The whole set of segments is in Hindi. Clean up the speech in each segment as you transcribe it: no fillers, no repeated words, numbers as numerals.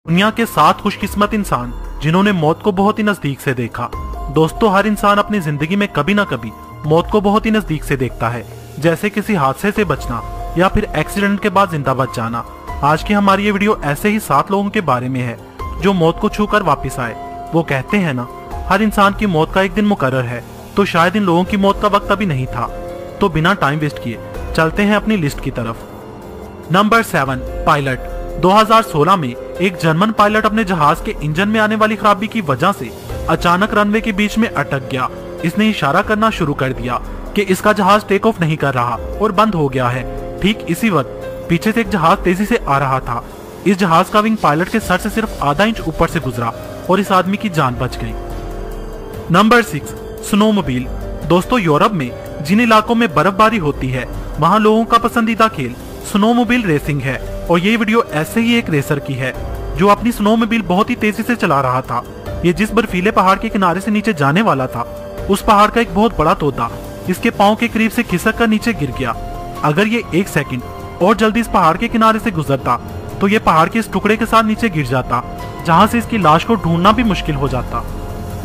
दुनिया के 7 खुशकिस्मत इंसान जिन्होंने मौत को बहुत ही नजदीक से देखा। दोस्तों, हर इंसान अपनी जिंदगी में कभी ना कभी मौत को बहुत ही नजदीक से देखता है, जैसे किसी हादसे से बचना या फिर एक्सीडेंट के बाद जिंदा बच जाना। आज की हमारी ये वीडियो ऐसे ही 7 लोगों के बारे में है जो मौत को छूकर वापिस आए। वो कहते हैं ना, हर इंसान की मौत का एक दिन मुकर्रर है, तो शायद इन लोगों की मौत का वक्त अभी नहीं था। तो बिना टाइम वेस्ट किए चलते हैं अपनी लिस्ट की तरफ। Number 7, pilot. 2016 में एक जर्मन पायलट अपने जहाज के इंजन में आने वाली खराबी की वजह से अचानक रनवे के बीच में अटक गया। इसने इशारा करना शुरू कर दिया कि इसका जहाज टेक ऑफ नहीं कर रहा और बंद हो गया है। ठीक इसी वक्त पीछे से एक जहाज तेजी से आ रहा था। इस जहाज का विंग पायलट के सर से सिर्फ आधा इंच ऊपर से गुजरा और इस आदमी की जान बच गई। Number 6, snowmobile. दोस्तों, यूरोप में जिन इलाकों में बर्फबारी होती है वहाँ लोगों का पसंदीदा खेल स्नोमोबाइल रेसिंग है। और ये वीडियो ऐसे ही एक रेसर की है जो अपनी स्नोमोबाइल बहुत ही तेजी से चला रहा था। ये जिस बर्फीले पहाड़ के किनारे से नीचे जाने वाला था, उस पहाड़ का एक बहुत बड़ा तोता इसके पांव के करीब से खिसक कर नीचे गिर गया। अगर ये 1 सेकंड और जल्दी इस पहाड़ के किनारे से गुजरता तो ये पहाड़ के इस टुकड़े के साथ नीचे गिर जाता, जहां से इसकी लाश को ढूंढना भी मुश्किल हो जाता।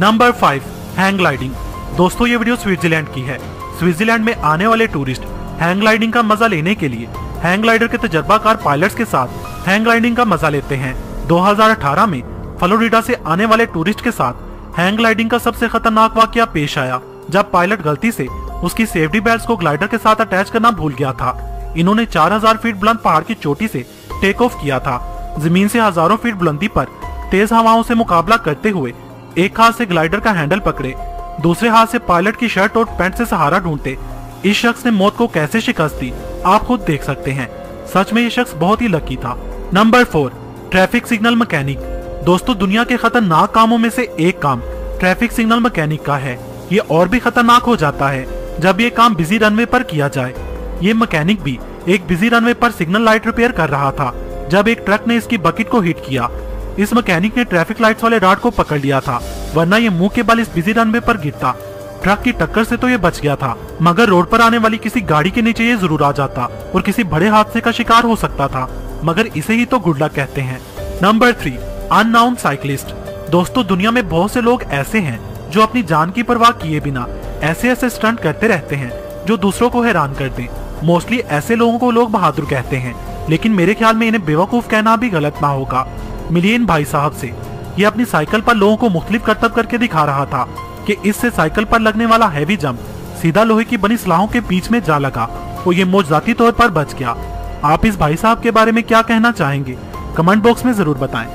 Number 5, hang gliding. दोस्तों, ये वीडियो स्विट्जरलैंड की है। स्विट्जरलैंड में आने वाले टूरिस्ट हैंग ग्लाइडिंग का मजा लेने के लिए हैंग ग्लाइडर के तजर्बाकार पायलट्स के साथ हैंग ग्लाइडिंग का मजा लेते हैं। 2018 में फ्लोरिडा से आने वाले टूरिस्ट के साथ हैंग ग्लाइडिंग का सबसे खतरनाक वाकया पेश आया, जब पायलट गलती से उसकी सेफ्टी बेल्ट्स को ग्लाइडर के साथ अटैच करना भूल गया था। इन्होंने 4000 फीट बुलंद पहाड़ की चोटी से टेक ऑफ किया था। जमीन से हजारों फीट बुलंदी पर तेज हवाओं से मुकाबला करते हुए एक हाथ से ग्लाइडर का हैंडल पकड़े, दूसरे हाथ से पायलट की शर्ट और पैंट से सहारा ढूंढते इस शख्स ने मौत को कैसे शिकस्त दी, आप खुद देख सकते हैं। सच में ये शख्स बहुत ही लकी था। Number 4, traffic signal mechanic. दोस्तों, दुनिया के खतरनाक कामों में से एक काम ट्रैफिक सिग्नल मैकेनिक का है। ये और भी खतरनाक हो जाता है जब ये काम बिजी रनवे पर किया जाए। ये मैकेनिक भी एक बिजी रनवे पर सिग्नल लाइट रिपेयर कर रहा था जब एक ट्रक ने इसकी बकेट को हिट किया। इस मैकेनिक ने ट्रैफिक लाइट्स वाले रॉड को पकड़ लिया था, वरना ये मुंह के बल इस बिजी रनवे पर गिरता। ट्रक की टक्कर से तो ये बच गया था, मगर रोड पर आने वाली किसी गाड़ी के नीचे ये जरूर आ जाता और किसी बड़े हादसे का शिकार हो सकता था। मगर इसे ही तो गुड लक कहते हैं। Number 3, unknown cyclist. दोस्तों, दुनिया में बहुत से लोग ऐसे हैं जो अपनी जान की परवाह किए बिना ऐसे ऐसे स्टंट करते रहते हैं जो दूसरों को हैरान कर दें। मोस्टली ऐसे लोगों को लोग बहादुर कहते हैं, लेकिन मेरे ख्याल में इन्हें बेवकूफ कहना भी गलत ना होगा। मिलिए इन भाई साहब से। ये अपनी साइकिल पर लोगों को मुख्तलिफ करतब करके दिखा रहा था कि इससे साइकिल पर लगने वाला हैवी जंप सीधा लोहे की बनी सलाहों के बीच में जा लगा और ये मौजूदाती तौर पर बच गया। आप इस भाई साहब के बारे में क्या कहना चाहेंगे, कमेंट बॉक्स में जरूर बताएं।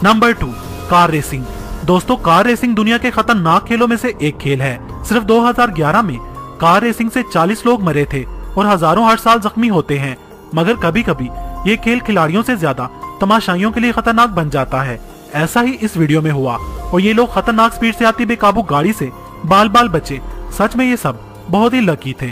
Number 2, car racing. दोस्तों, कार रेसिंग दुनिया के खतरनाक खेलों में से एक खेल है। सिर्फ 2011 में कार रेसिंग से 40 लोग मरे थे और हजारों हर साल जख्मी होते हैं। मगर कभी कभी ये खेल खिलाड़ियों से ज्यादा तमाशाइयों के लिए खतरनाक बन जाता है। ऐसा ही इस वीडियो में हुआ और ये लोग खतरनाक स्पीड से आती बेकाबू गाड़ी से बाल बाल बचे। सच में ये सब बहुत ही लकी थे।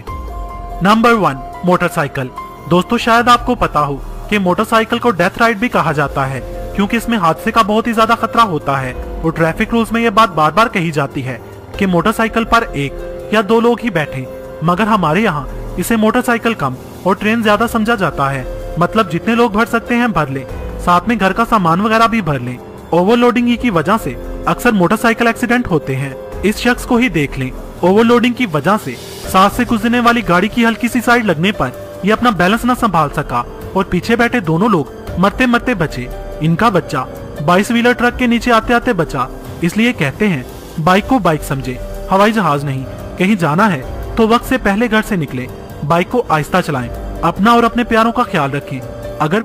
Number 1, motorcycle. दोस्तों, शायद आपको पता हो कि मोटरसाइकिल को डेथ राइड भी कहा जाता है, क्योंकि इसमें हादसे का बहुत ही ज्यादा खतरा होता है। और ट्रैफिक रूल्स में यह बात बार बार कही जाती है कि मोटरसाइकिल पर 1 या 2 लोग ही बैठे, मगर हमारे यहाँ इसे मोटरसाइकिल कम और ट्रेन ज्यादा समझा जाता है। मतलब जितने लोग भर सकते हैं भर ले, साथ में घर का सामान वगैरह भी भर ले। ओवरलोडिंग की वजह से अक्सर मोटरसाइकिल एक्सीडेंट होते हैं। इस शख्स को ही देख लें। ओवरलोडिंग की वजह से साथ से गुजरने वाली गाड़ी की हल्की सी साइड लगने पर ये अपना बैलेंस न संभाल सका और पीछे बैठे दोनों लोग मरते मरते बचे। इनका बच्चा 22 व्हीलर ट्रक के नीचे आते आते बचा। इसलिए कहते हैं, बाइक को बाइक समझे, हवाई जहाज नहीं। कहीं जाना है तो वक्त से पहले घर से निकले, बाइक को आहिस्ता चलाएं, अपना और अपने प्यारों का ख्याल रखें। अगर